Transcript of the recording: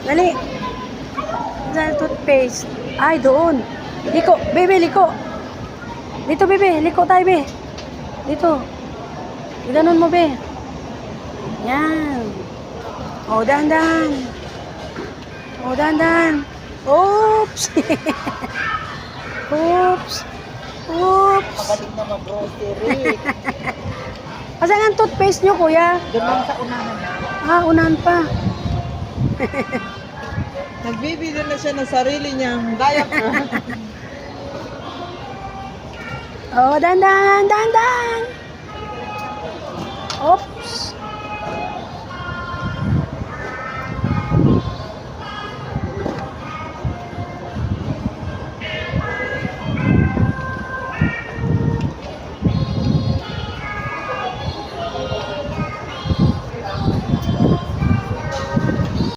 Dali. Saan toothpaste? Ay, doon. Liko. Bebe, liko. Dito, bebe. Liko tayo, be. Dito. Iganon mo, be. Yan. O, dahan-dahan. O, dahan-dahan. Oops. Oops. Oops. Magaling na mag-grocery. Asan ang toothpaste nyo, kuya? Doon lang sa unahan. Ah, unahan pa. Nagbibili na siya ng sarili niyang diaper. Oh, dahan-dahan, dahan-dahan. Oops.